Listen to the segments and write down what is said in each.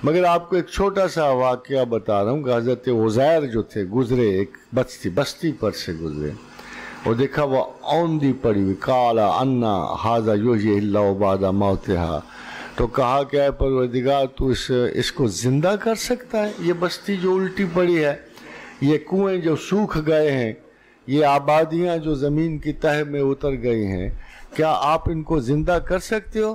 مگر آپ کو ایک چھوٹا سا واقعہ بتا رہا ہوں کہ حضرت عزیر جو تھے گزرے ایک بستی پر سے گزرے اور دیکھا وہ اوندی پڑی ہوئی کالا انا ھذا یحیی اللہ بعد موتھا، تو کہا کہ اے پروردگار تو اس کو زندہ کر سکتا ہے؟ یہ بستی جو الٹی پڑی ہے، یہ کنویں جو سوکھ گئے ہیں، یہ آبادیاں جو زمین کی تہہ میں اتر گئی ہیں، کیا آپ ان کو زندہ کر سکتے ہو؟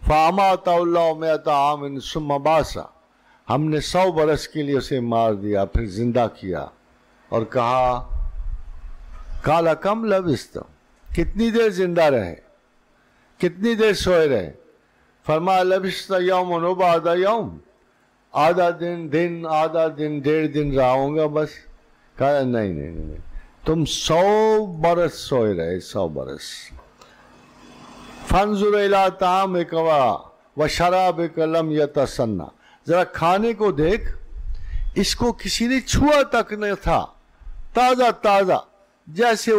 فَأَمَاتَهُ اللَّهُ مِائَةَ عَامٍ ثُمَّ بَعَثَهُ، ہم نے 100 برس کے لیے اسے مار دیا پھر زندہ کیا اور کہا قَالَ كَمْ لَبِثْتَ، کتنی دیر زندہ رہے، کتنی دیر سوئے رہے؟ فرمایا لَبِثْتَ يَوْمًا وَبَعْدَ يَوْمٍ، آدھا دن آدھا دن 1.5 دن رہا ہوں گا بس۔ کہا نہیں تم 100 برس سوئے رہے، 100 برس۔ فانظر الی طعامک وشرابک لم یتسنہ، ذرا کھانے کو دیکھ، اس کو کسی نے چھوا تک نہ تھا، تازہ تازہ جیسے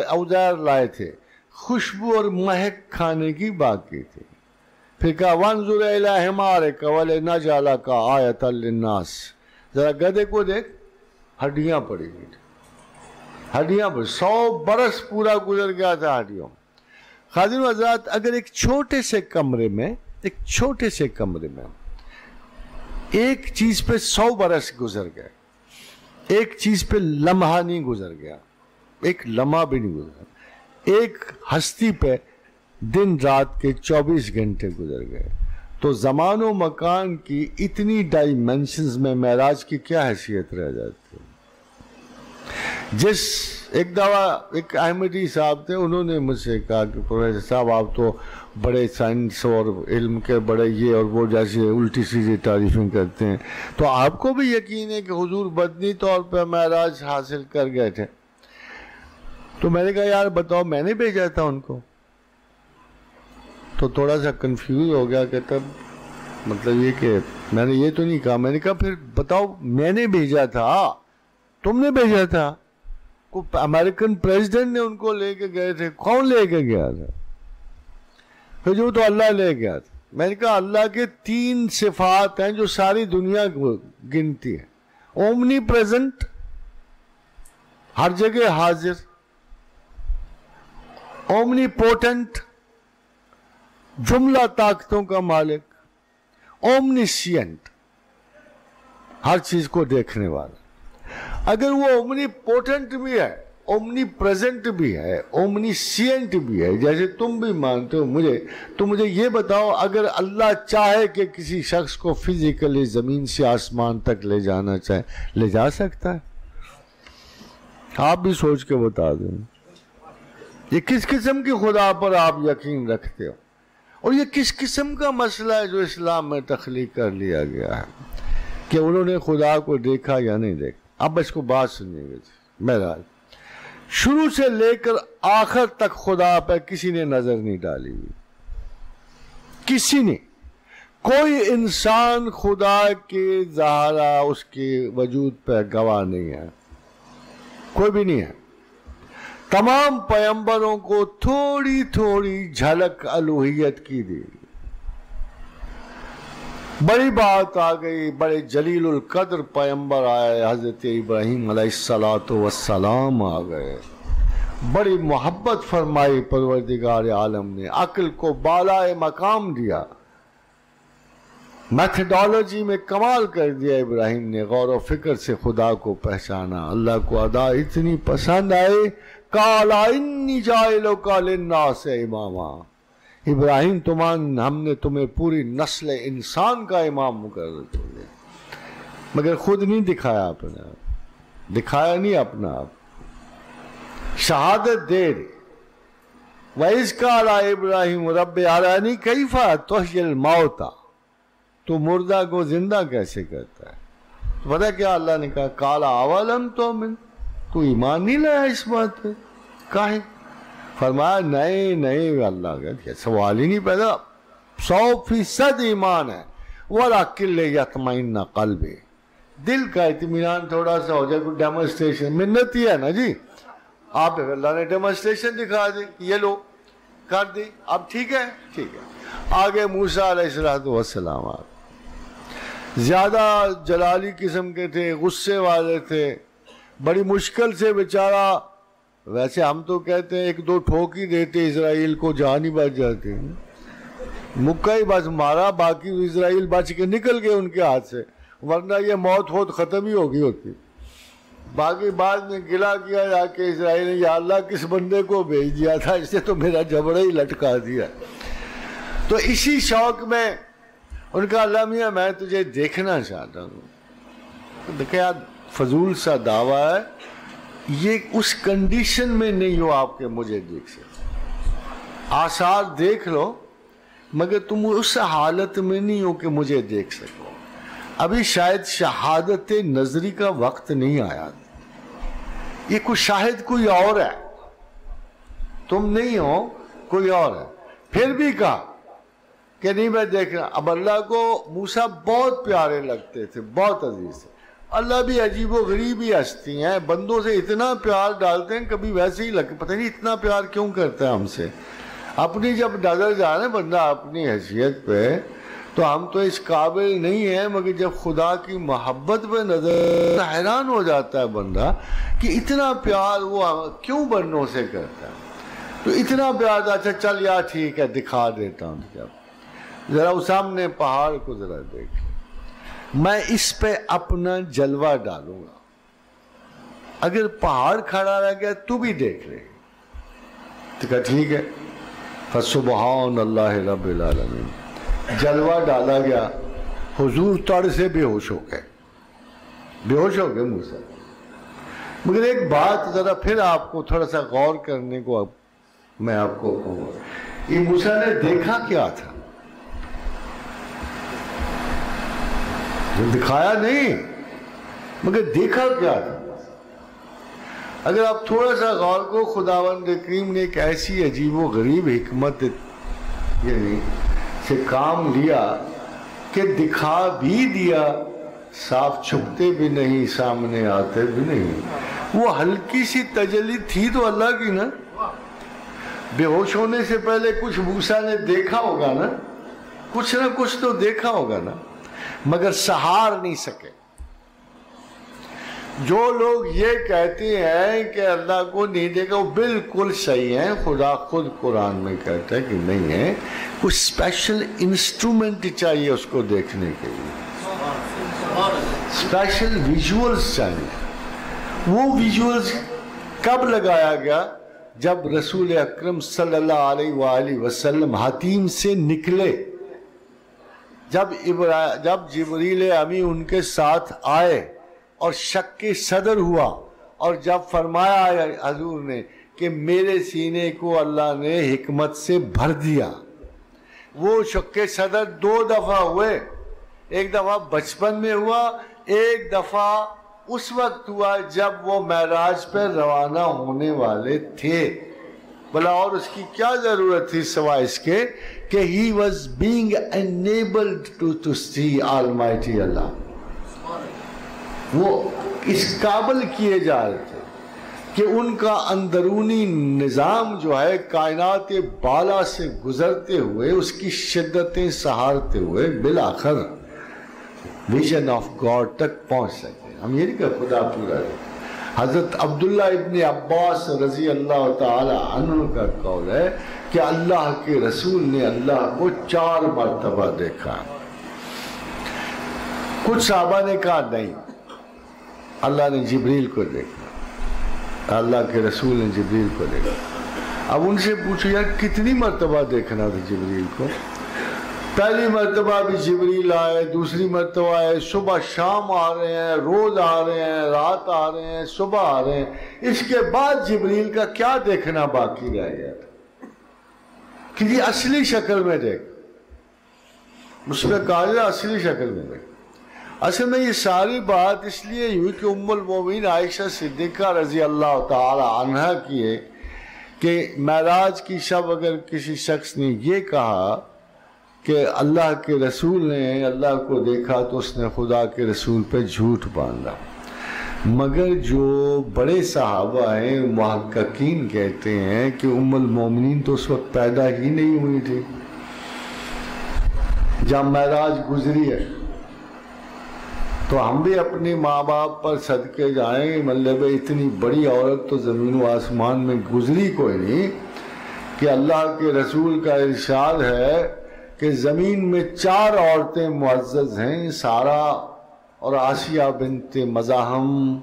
عزیر لائے تھے، خوشبو اور مہک کھانے کی باقی تھی۔ پھر کہا وانظر الی حمارک ولنجعلک آیۃ للناس، ذرا گدھے کو دیکھ، ہڈیاں پڑی ہوئی تھی، ہڈیاں پڑی، 100 برس پورا گزر گیا تھا ہڈیوں۔ خادم حضرات، اگر ایک چھوٹے سے کمرے میں ایک چیز پہ 100 برس گزر گئے، ایک چیز پہ لمحہ نہیں گزر گیا، ایک لمحہ بھی نہیں گزرا، ایک ہستی پہ دن رات کے 24 گھنٹے گزر گئے، تو زمان و مکان کی اتنی ڈائمنشنز میں معراج کی کیا حیثیت رہ جاتی ہے؟ جس ایک دفعہ ایک احمدی صاحب تھے، انہوں نے مجھ سے کہا کہ پروفیسر صاحب آپ تو بڑے سائنس اور علم کے بڑے یہ اور وہ جیسے الٹی سیدھی تعریفیں کرتے ہیں، تو آپ کو بھی یقین ہے کہ حضور بدنی طور پہ معراج حاصل کر گئے تھے؟ تو میں نے کہا یار بتاؤ، میں نے بھیجا تھا ان کو؟ تو تھوڑا سا کنفیوز ہو گیا کہ تب مطلب یہ کہ میں نے یہ تو نہیں کہا۔ میں نے کہا پھر بتاؤ، میں نے بھیجا تھا، تم نے بھیجا تھا؟ امریکن پریزیڈنٹ نے ان کو لے کے گئے تھے، کون لے کے گیا تھا؟ پھر جو تو اللہ لے گیا تھا۔ میں نے کہا اللہ کے 3 صفات ہیں جو ساری دنیا کو گنتی ہے، اومنی پریزنٹ، ہر جگہ حاضر، اومنی پوٹنٹ، جملہ طاقتوں کا مالک، اومنیشینٹ، ہر چیز کو دیکھنے والا۔ اگر وہ اومنی پوٹنٹ بھی ہے، اومنی پریزنٹ بھی ہے، اومنی سینٹ بھی ہے، جیسے تم بھی مانتے ہو مجھے، تو مجھے یہ بتاؤ اگر اللہ چاہے کہ کسی شخص کو فزیکلی زمین سے آسمان تک لے جانا چاہے، لے جا سکتا ہے؟ آپ بھی سوچ کے بتا دیں، یہ کس قسم کی خدا پر آپ یقین رکھتے ہو، اور یہ کس قسم کا مسئلہ ہے جو اسلام میں تخلیق کر لیا گیا ہے کہ انہوں نے خدا کو دیکھا یا نہیں دیکھا؟ اب اس کو بات سنیے گا جی، بہرحال شروع سے لے کر آخر تک خدا پہ کسی نے نظر نہیں ڈالی ہوئی، کسی نے، کوئی انسان خدا کے ظاہرہ اس کے وجود پہ گواہ نہیں ہے، کوئی بھی نہیں ہے۔ تمام پیغمبروں کو تھوڑی تھوڑی جھلک الوہیت کی دی، بڑی بات آ گئی، بڑے جلیل القدر پیغمبر آئے، حضرت ابراہیم علیہ السلام آ گئے، بڑی محبت فرمائی پروردگار عالم نے، عقل کو بالائے مقام دیا، میتھڈالوجی میں کمال کر دیا ابراہیم نے، غور و فکر سے خدا کو پہچانا، اللہ کو ادا اتنی پسند آئی، قَالَ إِنِّي جَاعِلُكَ لِلنَّاسِ إِمَامًا، ابراہیم ہم نے تمہیں پوری نسل انسان کا امام مقرر کر دیا، مگر خود نہیں دکھایا اپنا، دکھایا نہیں اپنا آپ، شہادت دے دی۔ وَإِذْ قَالَ إِبْرَاهِيمُ رَبِّ أَرِنِي كَيْفَ تُحْيِي الْمَوْتَى، تو مردہ کو زندہ کیسے کرتا ہے؟ تو پتہ کیا اللہ نے کہا، قَالَ أَوَلَمْ تُؤْمِنْ، تو ایمان نہیں لایا اس بات پہ؟ کاہے؟ فرمایا نہیں اللہ کا سوال ہی نہیں پیدا، 100% ایمان ہے، وَلَكِنْ لِيَطْمَئِنَّ قَلْبِي، دل کا اطمینان تھوڑا سا ہو جائے، کوئی ڈیمونسٹریشن منت ہی ہے نا جی، آپ اللہ نے ڈیمونسٹریشن دکھا دی، یہ لو کر دی، اب ٹھیک ہے، ٹھیک ہے۔ آگے موسیٰ علیہ السلام زیادہ جلالی قسم کے تھے، غصے والے تھے، بڑی مشکل سے بیچارہ، ویسے ہم تو کہتے ہیں ایک دو ٹھوک ہی دیتے اسرائیل کو، جان ہی بچ جاتے ہیں، مکہ ہی بس مارا، باقی اسرائیل بچ کے نکل گئے ان کے ہاتھ سے، ورنہ یہ موت ہوت ختم ہی ہوگی ہوتی۔ باقی بعد میں گلا کیا جا کے اسرائیل نے، یا اللہ کس بندے کو بھیج دیا تھا، اس نے تو میرا جبڑا ہی لٹکا دیا۔ تو اسی شوق میں ان کا، اللہ میاں میں تجھے دیکھنا چاہتا ہوں۔ دیکھیں یار فضول سا دعویٰ ہے یہ، اس کنڈیشن میں نہیں ہو آپ کے مجھے دیکھ سکتے، آثار دیکھ لو مگر تم اس حالت میں نہیں ہو کہ مجھے دیکھ سکو۔ ابھی شاید شہادت نظری کا وقت نہیں آیا، یہ کوئی شاہد کوئی اور ہے، تم نہیں ہو، کوئی اور ہے۔ پھر بھی کہا کہ نہیں میں دیکھ رہا۔ اب اللہ کو موسیٰ بہت پیارے لگتے تھے، بہت عزیز تھے۔ اللہ بھی عجیب و غریب ہی ہستی ہیں، بندوں سے اتنا پیار ڈالتے ہیں، کبھی ویسے ہی لگے پتہ نہیں اتنا پیار کیوں کرتا ہے ہم سے۔ اپنی جب نظر جانے بندہ اپنی حیثیت پہ، تو ہم تو اس قابل نہیں ہیں، مگر جب خدا کی محبت پہ نظر، حیران ہو جاتا ہے بندہ کہ اتنا پیار وہ کیوں بندوں سے کرتا ہے۔ تو اتنا پیار، اچھا چل یار ٹھیک ہے دکھا دیتا ہوں، ذرا وہ سامنے پہاڑ کو ذرا دیکھ، میں اس پہ اپنا جلوہ ڈالوں گا، اگر پہاڑ کھڑا رہ گیا تو بھی دیکھ لے۔ تو کہا ٹھیک ہے، فسبحان اللہ رب العالمین، جلوہ ڈالا گیا، حضور تڑ سے بے ہوش ہو گئے، بے ہوش ہو گئے موسیٰ۔ مگر ایک بات ذرا پھر آپ کو تھوڑا سا غور کرنے کو میں آپ کو کہوں گا، یہ موسیٰ نے دیکھا کیا تھا؟ دکھایا نہیں مگر دیکھا کیا تھا؟ اگر آپ تھوڑا سا غور کو، خداوند کریم نے ایک ایسی عجیب و غریب حکمت یعنی سے کام لیا کہ دکھا بھی دیا، صاف چھپتے بھی نہیں، سامنے آتے بھی نہیں۔ وہ ہلکی سی تجلی تھی تو اللہ کی نا، بے ہوش ہونے سے پہلے کچھ موسیٰ نے دیکھا ہوگا نا، کچھ نہ کچھ تو دیکھا ہوگا نا، مگر سہار نہیں سکے۔ جو لوگ یہ کہتے ہیں کہ اللہ کو نہیں دیکھا، وہ بالکل صحیح ہیں، خدا خود قرآن میں کہتا ہے کہ نہیں ہے، کچھ اسپیشل انسٹرومنٹ چاہیے اس کو دیکھنے کے لیے، اسپیشل ویژولز چاہیے۔ وہ ویژولز کب لگایا گیا؟ جب رسول اکرم صلی اللہ علیہ وآلہ وسلم حتیم سے نکلے، جب جبریل امی ان کے ساتھ آئے اور شک صدر ہوا، اور جب فرمایا حضور نے کہ میرے سینے کو اللہ نے حکمت سے بھر دیا، وہ شک صدر دو دفعہ ہوئے، ایک دفعہ بچپن میں ہوا، ایک دفعہ اس وقت ہوا جب وہ معراج پر روانہ ہونے والے تھے۔ بھلا اور اس کی کیا ضرورت تھی سوائے اس کے کہ he was being enabled to see Almighty Allah، وہ اس قابل کیے جا رہے تھے کہ ان کا اندرونی نظام جو ہے کائنات بالا سے گزرتے ہوئے، اس کی شدتیں سہارتے ہوئے بالآخر ویژن آف گاڈ تک پہنچ سکے۔ ہم یہ نہیں کہ خدا پورا ہے۔ حضرت عبداللہ ابن عباس رضی اللہ تعالی عنہ کا قول ہے کہ اللہ کے رسول نے اللہ کو 4 مرتبہ دیکھا۔ کچھ صحابہ نے کہا نہیں، اللہ نے جبریل کو دیکھا، اللہ کے رسول نے جبریل کو دیکھا۔ اب ان سے پوچھو یار کتنی مرتبہ دیکھنا تھا جبریل کو؟ پہلی مرتبہ بھی جبریل آئے، دوسری مرتبہ آئے، صبح شام آ رہے ہیں، روز آ رہے ہیں، رات آ رہے ہیں، صبح آ رہے ہیں، اس کے بعد جبریل کا کیا دیکھنا باقی رہ گیا تھا کہ یہ اصلی شکل میں دیکھ، اس میں کہا جائے اصلی شکل میں دیکھ۔ اصل میں یہ ساری بات اس لیے ہوئی کہ ام المومنین عائشہ صدیقہ رضی اللہ تعالی عنہا کی ہے کہ معراج کی شب اگر کسی شخص نے یہ کہا کہ اللہ کے رسول نے اللہ کو دیکھا تو اس نے خدا کے رسول پہ جھوٹ باندھا۔ مگر جو بڑے صحابہ ہیں محققین کہتے ہیں کہ ام المومنین تو اس وقت پیدا ہی نہیں ہوئی تھی جب معراج گزری ہے، تو ہم بھی اپنے ماں باپ پر صدقے جائیں، مطلب اتنی بڑی عورت تو زمین و آسمان میں گزری کوئی نہیں، کہ اللہ کے رسول کا ارشاد ہے کہ زمین میں 4 عورتیں معزز ہیں، سارہ اور آسیہ بنت مزاحم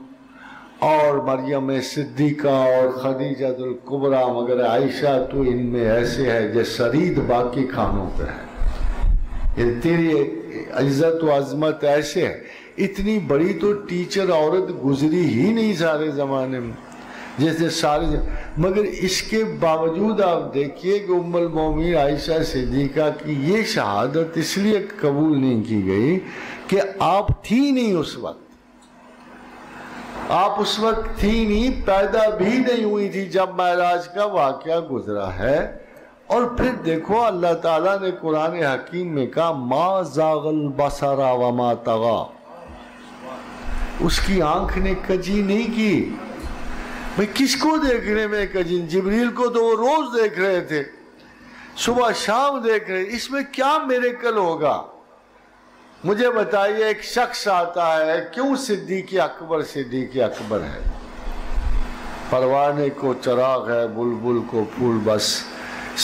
اور مریم صدیقہ اور خدیجہ الکبریٰ، مگر عائشہ تو ان میں ایسے ہے جیسے سرید باقی کھانوں پہ ہے، یہ تیری عزت و عظمت ایسے ہے۔ اتنی بڑی تو ٹیچر عورت گزری ہی نہیں سارے زمانے میں، جیسے سارے مگر اس کے باوجود آپ دیکھیے کہ ام المومنین عائشہ صدیقہ کی یہ شہادت اس لیے قبول نہیں کی گئی کہ آپ تھی نہیں اس وقت، آپ اس وقت تھی نہیں، پیدا بھی نہیں ہوئی تھی جب معراج کا واقعہ گزرا ہے۔ اور پھر دیکھو اللہ تعالیٰ نے قرآن حکیم میں کہا ما زاغ البصر وما طغی، اس کی آنکھ نے کجی نہیں کی۔ بھئی کس کو دیکھنے میں کجی؟ جبریل کو تو وہ روز دیکھ رہے تھے، صبح شام دیکھ رہے، اس میں کیا میریکل ہوگا؟ مجھے بتائیے، ایک شخص آتا ہے، کیوں صدیق اکبر صدیق اکبر ہے؟ پروانے کو چراغ ہے، بلبل کو پھول، بس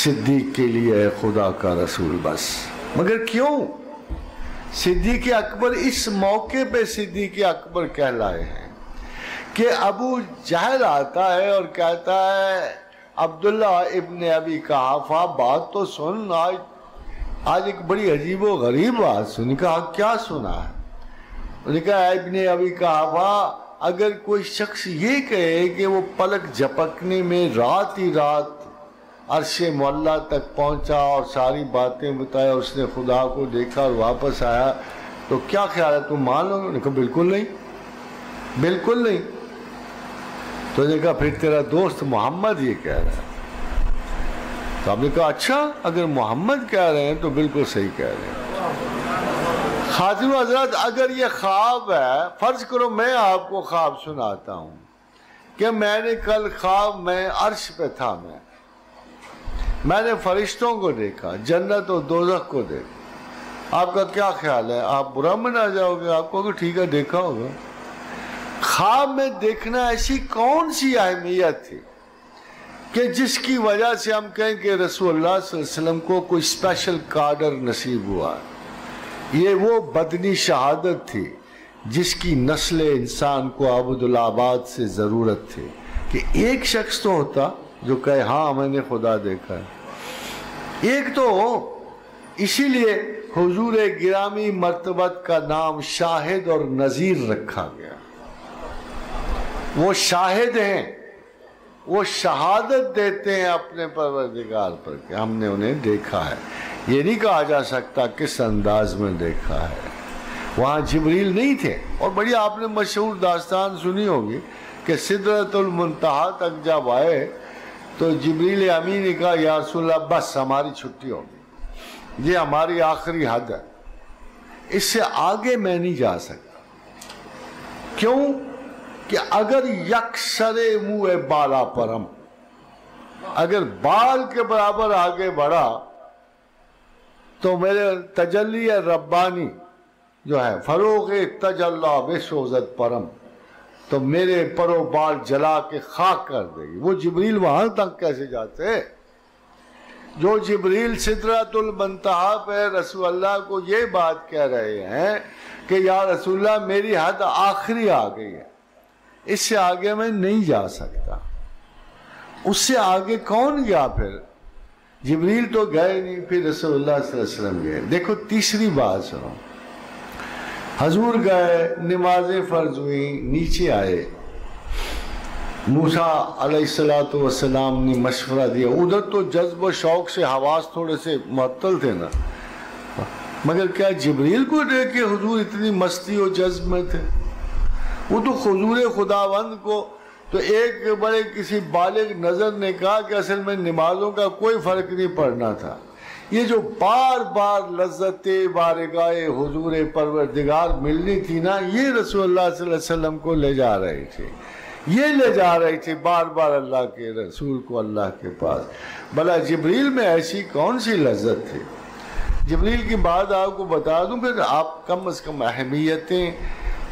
صدیق کے لیے ہے خدا کا رسول بس۔ مگر کیوں صدیق اکبر اس موقع پہ صدیق اکبر کہلائے ہیں کہ ابو جہل آتا ہے اور کہتا ہے عبداللہ ابن ابی قحافہ بات تو سن، آج ایک بڑی عجیب و غریب بات سنی۔ کہا کیا سنا ہے؟ انہوں نے کہا ابن ابی قحافہ، اگر کوئی شخص یہ کہے کہ وہ پلک جھپکنے میں رات ہی رات عرش معلیٰ تک پہنچا اور ساری باتیں بتایا، اس نے خدا کو دیکھا اور واپس آیا، تو کیا خیال ہے تم مان لو گے؟ انہوں نے کہا بالکل نہیں، بالکل نہیں۔ تو انہوں نے کہا پھر تیرا دوست محمد یہ کہہ رہا ہے۔ تو آپ نے کہا اچھا، اگر محمد کہہ رہے ہیں تو بالکل صحیح کہہ رہے ہیں۔ خاتون حضرات، اگر یہ خواب ہے، فرض کرو میں آپ کو خواب سناتا ہوں کہ میں نے کل خواب میں عرش پہ تھا، میں نے فرشتوں کو دیکھا، جنت و دوزخ کو دیکھا، آپ کا کیا خیال ہے؟ آپ برا منا جاؤ گے؟ آپ کو کہ ٹھیک ہے دیکھا ہوگا۔ خواب میں دیکھنا ایسی کون سی اہمیت تھی کہ جس کی وجہ سے ہم کہیں کہ رسول اللہ صلی اللہ علیہ وسلم کو کوئی اسپیشل کارڈر نصیب ہوا؟ یہ وہ بدنی شہادت تھی جس کی نسل انسان کو عبدالآباد سے ضرورت تھی کہ ایک شخص تو ہوتا جو کہے ہاں میں نے خدا دیکھا ہے۔ ایک تو اسی لیے حضور گرامی مرتبت کا نام شاہد اور نذیر رکھا گیا۔ وہ شاہد ہیں، وہ شہادت دیتے ہیں اپنے پروردگار پر کہ ہم نے انہیں دیکھا ہے۔ یہ نہیں کہا جا سکتا کس انداز میں دیکھا ہے۔ وہاں جبریل نہیں تھے، اور بڑی آپ نے مشہور داستان سنی ہوگی کہ سدرۃ المنتہا تک جب آئے تو جبریل امین نے کہا یا رسول اللہ بس ہماری چھٹی ہوگی، یہ ہماری آخری حد ہے، اس سے آگے میں نہیں جا سکتا۔ کیوں کہ اگر یکسر منہ بالا پرم، اگر بال کے برابر آگے بڑھا تو میرے تجلی ربانی جو ہے فروغ تجلی بسوزت پرم، تو میرے پرو بال جلا کے خاک کر دے گی۔ وہ جبریل وہاں تک کیسے جاتے؟ جو جبریل سدرۃ المنتہا پہ رسول اللہ کو یہ بات کہہ رہے ہیں کہ یا رسول اللہ میری حد آخری آ گئی ہے، اس سے آگے میں نہیں جا سکتا۔ اس سے آگے کون گیا پھر؟ جبریل تو گئے نہیں، پھر رسول اللہ صلی اللہ علیہ وسلم گئے۔ دیکھو تیسری بات سنو، حضور گئے، نمازیں فرض ہوئیں، نیچے آئے، موسیٰ علیہ السلام نے مشورہ دیا۔ ادھر تو جذب و شوق سے حواس تھوڑے سے معطل تھے نا، مگر کیا جبریل کو دیکھ کے حضور اتنی مستی و جذب میں تھے؟ وہ تو حضور خداوند کو تو ایک بڑے کسی بالغ نظر نے کہا کہ اصل میں نمازوں کا کوئی فرق نہیں پڑنا تھا، یہ جو بار بار لذت بارگاہ حضور پروردگار ملنی تھی نا، یہ رسول اللہ صلی اللہ علیہ وسلم کو لے جا رہی تھی، یہ لے جا رہی تھی بار بار اللہ کے رسول کو اللہ کے پاس۔ بھلا جبریل میں ایسی کون سی لذت تھی؟ جبریل کی بات آپ کو بتا دوں، پھر آپ کم از کم اہمیتیں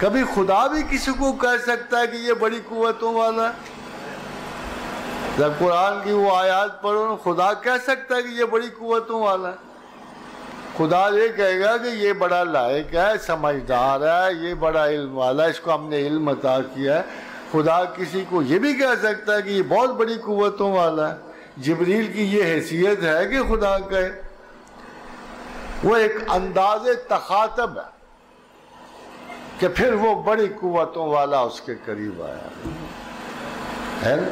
کبھی خدا بھی کسی کو کہہ سکتا ہے کہ یہ بڑی قوتوں والا ہے؟ جب قرآن کی وہ آیات پڑھو، خدا کہہ سکتا ہے کہ یہ بڑی قوتوں والا ہے؟ خدا یہ کہے گا کہ یہ بڑا لائق ہے، سمجھدار ہے، یہ بڑا علم والا ہے، اس کو ہم نے علم عطا کیا ہے۔ خدا کسی کو یہ بھی کہہ سکتا ہے کہ یہ بہت بڑی قوتوں والا ہے۔ جبریل کی یہ حیثیت ہے کہ خدا کہے؟ وہ ایک انداز تخاطب ہے کہ پھر وہ بڑی قوتوں والا اس کے قریب آیا ہے نا؟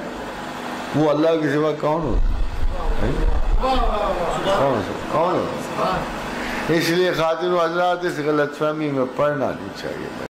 وہ اللہ کے سوا کون ہوتا ہے؟ کون ہوتا ہے؟ اس لیے خاتون حضرات اس غلط فہمی میں پڑنا نہیں چاہیے۔